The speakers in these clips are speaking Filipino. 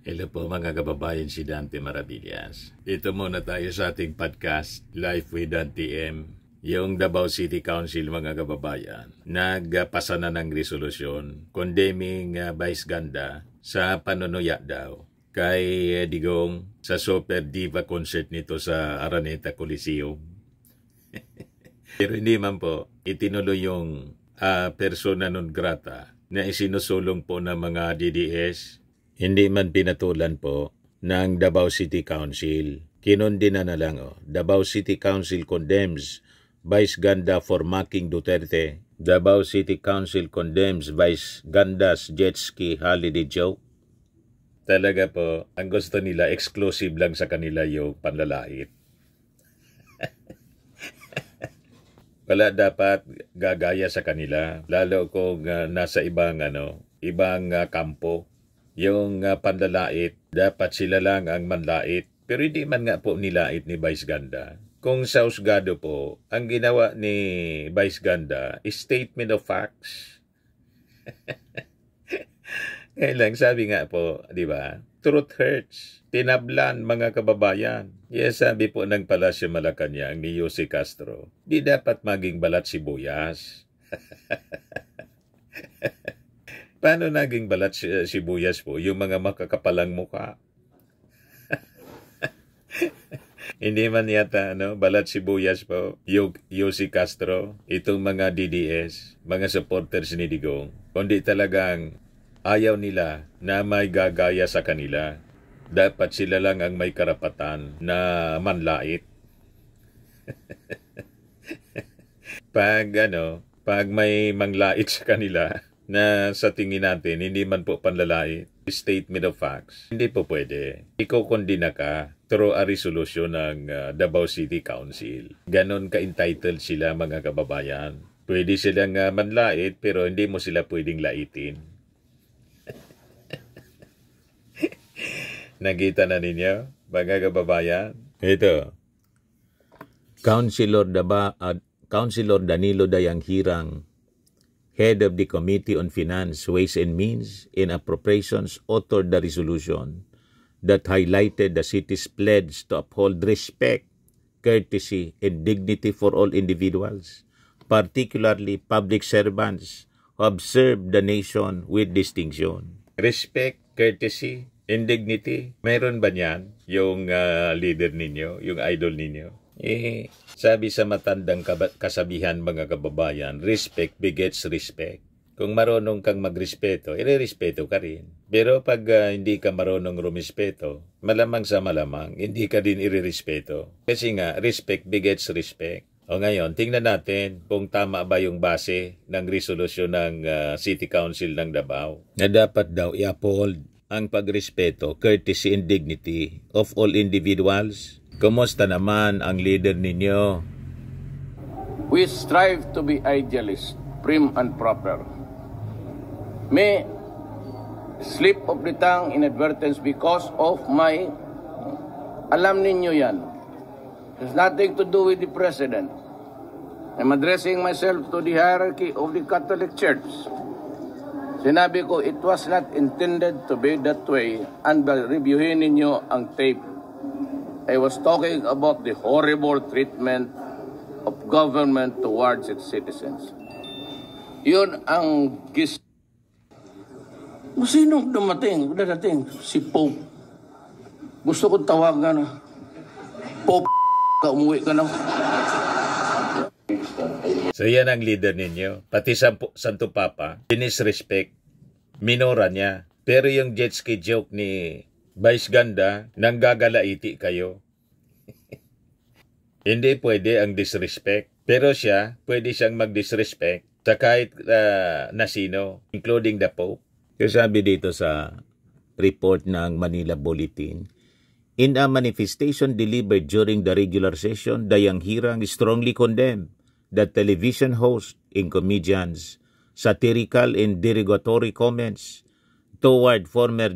Hello po mga kababayan, si Dante Maravillas. Dito muna tayo sa ating podcast, Life with Dante M. Yung Davao City Council mga kababayan, nagpasa na ng resolusyon condemning Vice Ganda sa panunuya daw kay Digong sa Super Diva concert nito sa Araneta Coliseum. Pero hindi man po itinuloy yung persona non grata na isinusulong po ng mga DDS. Hindi man pinatulan po ng Davao City Council. Kinundina na lang Davao City Council condemns Vice Ganda for mocking Duterte. Davao City Council condemns Vice Ganda's jet ski holiday joke. Talaga po, ang gusto nila exclusive lang sa kanila yung panlalait. Wala dapat gagaya sa kanila, lalo kung nasa ibang kampo. Yung panlalait, dapat sila lang ang manlait. Pero hindi man nga po nilait ni Vice Ganda. Kung sa husgado po, ang ginawa ni Vice Ganda is statement of facts. Kaya lang, sabi nga po, di ba? Truth hurts. Tinablan mga kababayan. Yes, sabi po ng Palasyo Malacanang ni Jose Castro, di dapat maging balat sibuyas. Paano naging balat sibuyas po? Yung mga makakapalang mukha. Hindi man yata balat sibuyas po yung Jose Castro, itong mga DDS, mga supporters ni Digong. Kundi talagang ayaw nila na may gagaya sa kanila. Dapat sila lang ang may karapatan na manlait. Pag may manglait sa kanila, na sa tingin natin, hindi man po panlalait, statement of facts, hindi po pwede. Ikukondina ka through a resolution ng Davao City Council. Ganon ka-entitled sila mga kababayan. Pwede silang manlait, pero hindi mo sila pwedeng laitin. Nakita na ninyo, mga kababayan? Ito, Councilor Danilo Dayang Hirang, Head of the Committee on Finance, Ways and Means and Appropriations, authored the resolution that highlighted the city's pledge to uphold respect, courtesy, and dignity for all individuals, particularly public servants who observe the nation with distinction. Respect, courtesy, and dignity, meron ba niyan yung leader ninyo, yung idol ninyo? Sabi sa matandang kasabihan mga kababayan, respect begets respect. Kung marunong kang magrespeto, irerespeto ka rin. Pero pag hindi ka marunong rumispeto, malamang sa malamang, hindi ka din irerespeto. Kasi nga, respect begets respect. O ngayon, tingnan natin kung tama ba yung base ng resolusyon ng City Council ng Davao. Na dapat daw i-uphold ang pagrespeto, courtesy and dignity of all individuals. Kumusta naman ang leader ninyo? We strive to be idealist, prim and proper. May slip of the tongue inadvertence because of my, alam ninyo yan. There's nothing to do with the president. I'm addressing myself to the hierarchy of the Catholic Church. Sinabi ko, it was not intended to be that way, and reviewin ninyo ang tape. I was talking about the horrible treatment of government towards its citizens. Yun ang Sinong dadating? Si Pope. Gusto ko tawagan Pope, umuwi ka na. So yan ang leader ninyo. Pati Santo Papa, dinisrespect, minora niya. Pero yung jet ski joke ni Vice Ganda, nanggagalaiti kayo. Hindi pwede ang disrespect. Pero siya, pwede siyang mag-disrespect sa kahit na sino, including the Pope. Kasi sabi dito sa report ng Manila Bulletin, in a manifestation delivered during the regular session, Dayang Hirang strongly condemned the television host and comedians' satirical and derogatory comments toward former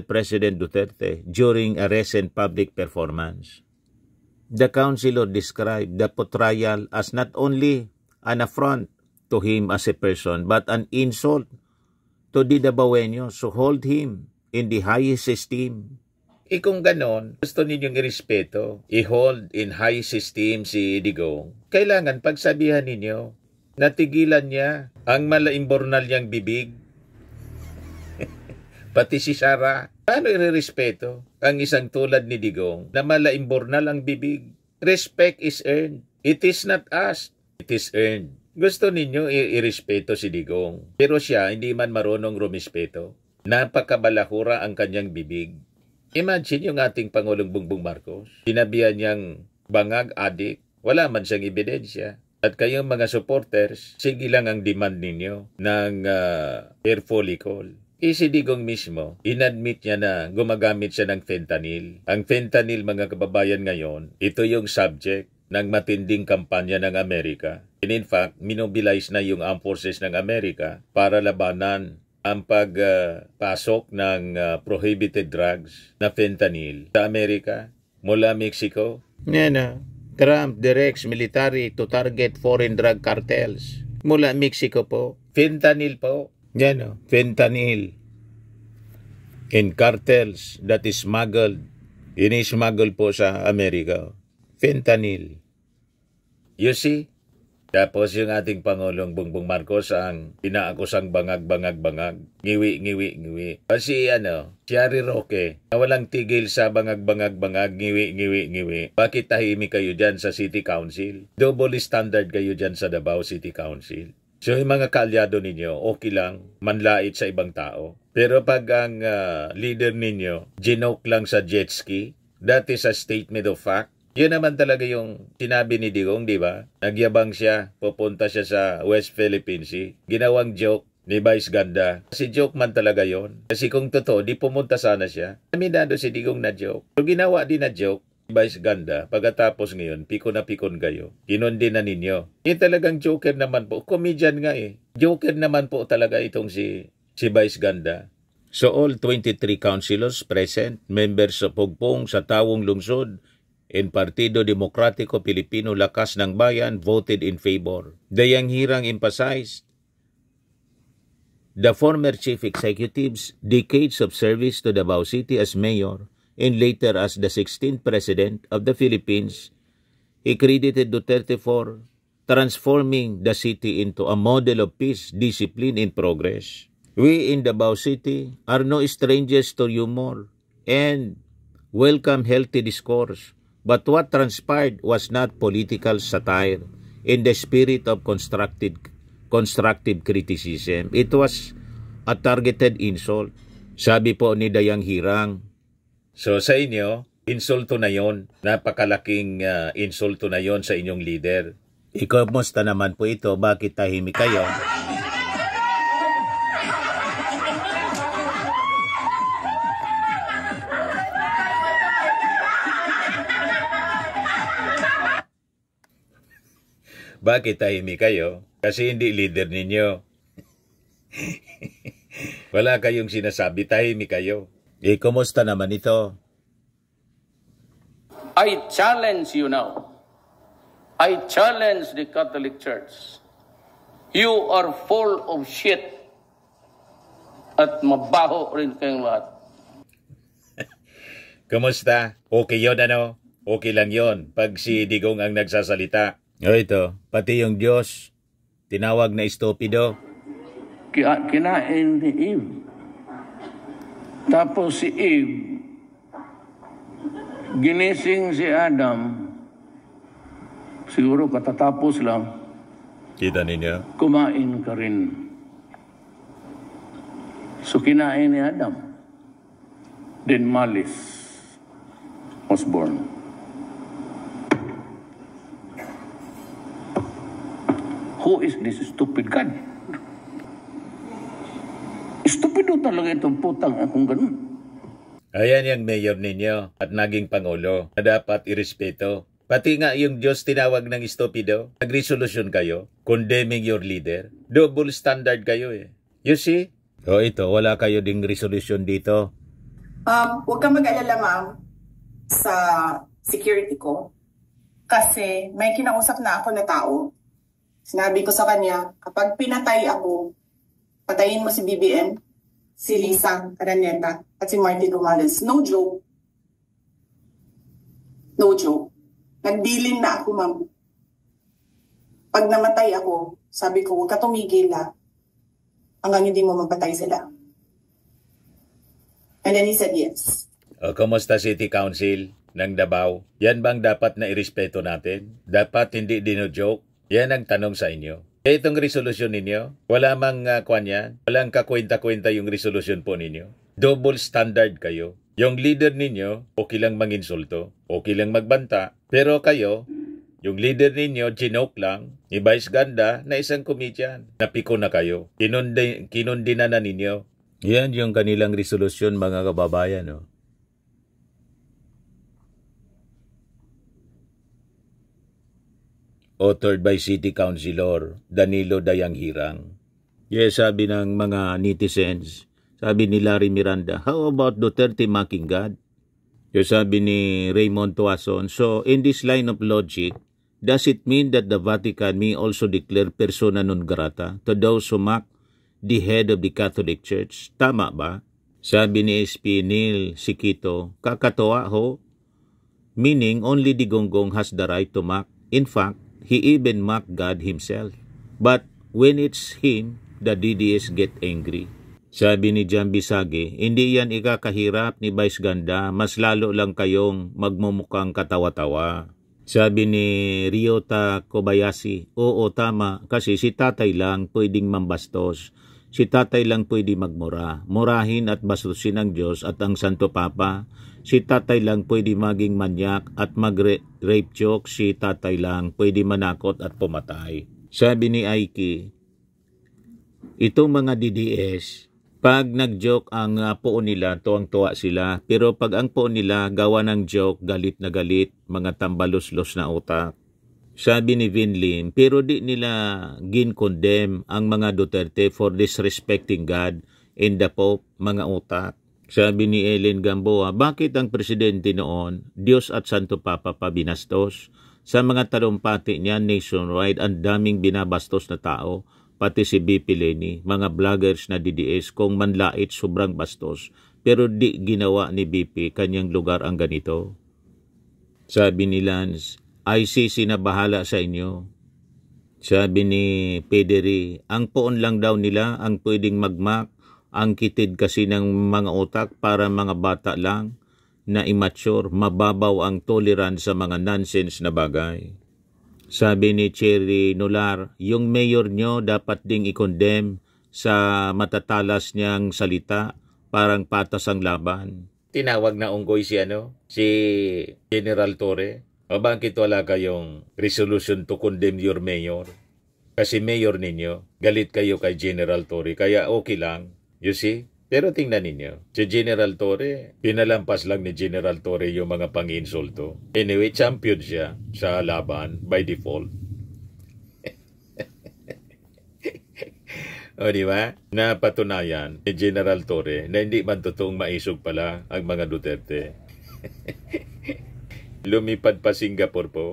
President Duterte during a recent public performance. The councilor described the portrayal as not only an affront to him as a person but an insult to the Dabaweños, so hold him in the highest esteem. Kung ganon, gusto ninyong irespeto, i-hold in highest esteem si Digong, kailangan pagsabihan ninyo, natigilan niya ang malaimbornal niyang bibig. Pati si Sara, paano irerespeto ang isang tulad ni Digong na malaimbornal ang bibig? Respect is earned. It is not asked. It is earned. Gusto ninyo irespeto si Digong, pero siya hindi man marunong rumispeto. Napakabalahura ang kanyang bibig. Imagine yung ating Pangulong Bongbong Marcos. Sinabihan niyang bangag, adik, wala man siyang ebidensya. At kayong mga supporters, sige lang ang demand ninyo ng hair follicle. Si Digong mismo, inadmit niya na gumagamit siya ng fentanyl. Ang fentanyl, mga kababayan ngayon, ito yung subject ng matinding kampanya ng Amerika. And in fact, minobilize na yung armed forces ng Amerika para labanan ang pagpasok ng prohibited drugs na fentanyl sa Amerika mula Mexico. Trump directs military to target foreign drug cartels mula Mexico po. Fentanyl po. Fentanyl. In cartels that is smuggled. Ini-smuggle po sa Amerika. Fentanyl. You see? Tapos yung ating Pangulong Bongbong Marcos ang inaakusang bangag-bangag-bangag. Ngiwi. Kasi si Harry Roque, na walang tigil sa bangag-bangag-bangag, ngiwi. Bakit tahimik kayo dyan sa City Council? Double standard kayo dyan sa Davao City Council. So yung mga kaalyado ninyo, okay lang, manlait sa ibang tao. Pero pag ang leader ninyo, ginoke lang sa jet ski, that is a statement of fact. Yun naman talaga yung sinabi ni Digong, di ba? Nagyabang siya, pupunta siya sa West Philippine Sea. Ginawang joke ni Vice Ganda. Kasi joke man talaga yon. Kasi kung totoo, di pumunta sana siya. Aminado si Digong na joke. So ginawa din na joke ni Vice Ganda. Pagkatapos ngayon, pikon na pikon kayo. Kinundi na ninyo. Yung talagang joker naman po. Comedian nga eh. Joker naman po talaga itong si Vice Ganda. So all 23 councilors present, members sa Pugpong sa Tawong Lungsod, in Partido Demokratiko Pilipino Lakas ng Bayan voted in favor. Dayang Hirang emphasized the former chief executive's decades of service to Davao City as mayor and later as the 16th president of the Philippines. He credited Duterte for transforming the city into a model of peace, discipline, and progress. We in Davao City are no strangers to humor and welcome healthy discourse. But what transpired was not political satire in the spirit of constructive criticism. It was a targeted insult. Sabi po ni Dayang Hirang. So sa inyo, insulto na yon. Napakalaking insulto na yon sa inyong leader. Ikamusta naman po ito? Bakit tahimik kayo? Bakit tahimik kayo? Kasi hindi leader ninyo. Wala kayong sinasabi, tahimik kayo. Kumusta naman ito? I challenge you now. I challenge the Catholic Church. You are full of shit. At mabaho rin kayong lahat. Kumusta? Okay yun Okay lang yun pag si Digong ang nagsasalita. Ito, pati yung Diyos, tinawag na estupido. Kinain ni Eve. Tapos si Eve, ginising si Adam, siguro katatapos lang. Kita ninyo? Kumain ka rin. So kinain ni Adam. Then malice was born. Who is this stupid God? Stupido talaga itong putang akong ganun. Ayan yung mayor ninyo at naging pangulo na dapat irespeto. Pati nga yung Diyos tinawag ng stupido. Nag-resolution kayo, condemning your leader. Double standard kayo eh. You see? O ito, wala kayo ding resolution dito. Huwag kang mag-alala, ma'am, sa security ko. Kasi may kinausap na ako na tao. Sinabi ko sa kanya, kapag pinatay ako, patayin mo si BBM, si Lisa Araneta, at si Martin Romales. No joke. No joke. Nagbilin na ako, ma'am. Pag namatay ako, sabi ko, huwag ka tumigil hanggang hindi mo mapatay sila. And then he said yes. Kumusta City Council ng Davao? Yan bang dapat na irespeto natin? Dapat hindi dino-joke? Yan ang tanong sa inyo. Itong resolusyon ninyo, wala mang kwan yan? Walang kakwenta-kwenta yung resolusyon po ninyo? Double standard kayo. Yung leader ninyo, okay lang manginsulto, okay lang magbanta, pero kayo, yung leader ninyo, ginoke lang, ni Vice Ganda na isang komedyan. Napiko na kayo. Kinundina na ninyo. Yan yung kanilang resolusyon, mga kababayan. No? Authored by City Councilor Danilo Dayanghirang. Yes, sabi ng mga netizens, sabi ni Larry Miranda, how about Duterte mocking God? Yung sabi ni Raymond Tuason, so in this line of logic, does it mean that the Vatican may also declare persona non grata to those who mock the head of the Catholic Church? Tama ba? Sabi ni SP Neil Sikito, kakatuwa ho. Meaning, only the gonggong has the right to mock. In fact, he even mocked God himself. But when it's him, the DDS get angry. Sabi ni Jan Bisage, hindi yan ikakahirap ni Vice Ganda, mas lalo lang kayong magmumukhang katawa-tawa. Sabi ni Ryota Kobayashi, oo tama, kasi si tatay lang pwedeng mambastos. Si tatay lang pwede magmura, murahin at bastusin ang Diyos at ang Santo Papa. Si tatay lang pwede maging manyak at mag-rape joke. Si tatay lang pwede manakot at pumatay. Sabi ni Aiki, itong mga DDS, pag nag-joke ang poon nila, tuwang-tuwa sila. Pero pag ang poon nila gawa ng joke, galit na galit, mga tambalos-los na utak. Sabi ni Vinlin, pero di nila gin-condemn ang mga Duterte for disrespecting God and the Pope, mga utak. Sabi ni Ellen Gamboa, bakit ang presidente noon, Diyos at Santo Papa pa binastos? Sa mga talumpati niya nationwide, ang daming binabastos na tao, pati si BP Leni, mga vloggers na DDS, kung manlait sobrang bastos, pero di ginawa ni BP kanyang lugar ang ganito. Sabi ni Lance, ICC na bahala sa inyo. Sabi ni Pederi, ang poon lang daw nila ang pwedeng magmak, ang kitid kasi ng mga utak para mga bata lang na immature, mababaw ang tolerance sa mga nonsense na bagay. Sabi ni Cherry Nular, yung mayor nyo dapat ding i-condemn sa matatalas niyang salita, parang patas ang laban. Tinawag na unggoy si General Torre. O bakit wala kayong resolution to condemn your mayor? Kasi mayor ninyo, galit kayo kay General Torre, kaya okay lang. You see? Pero tingnan ninyo, si General Torre, pinalampas lang ni General Torre yung mga pang-insulto. Anyway, champion siya sa laban by default. O diba? Napatunayan ni General Torre na hindi man totoong maisog pala ang mga Duterte. Lumipad pa Singapore po.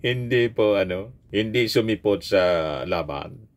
Hindi po hindi sumipot sa laban.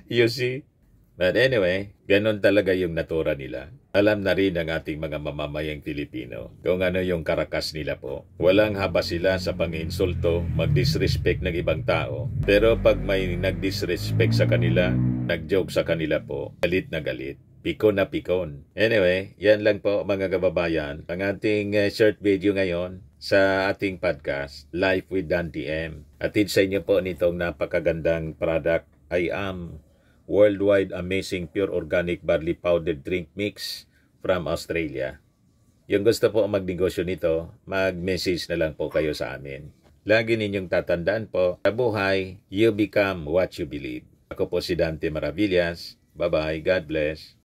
You see? But anyway, ganun talaga yung natura nila. Alam na rin ng ating mga mamamayang Pilipino kung ano yung karakas nila po. Walang haba sila sa pang-insulto, mag-disrespect ng ibang tao. Pero pag may nag-disrespect sa kanila, nag-joke sa kanila po, galit na galit. Pikon na pikon. Anyway, yan lang po mga kababayan. Ang ating short video ngayon sa ating podcast, Life with Dan TM. Atid sa inyo po nitong napakagandang product. I am Worldwide Amazing Pure Organic Barley Powdered Drink Mix from Australia. Yung gusto po magnegosyo nito, mag-message na lang po kayo sa amin. Lagi ninyong tatandaan po, sa buhay, you become what you believe. Ako po si Dante Maravillas. Bye-bye. God bless.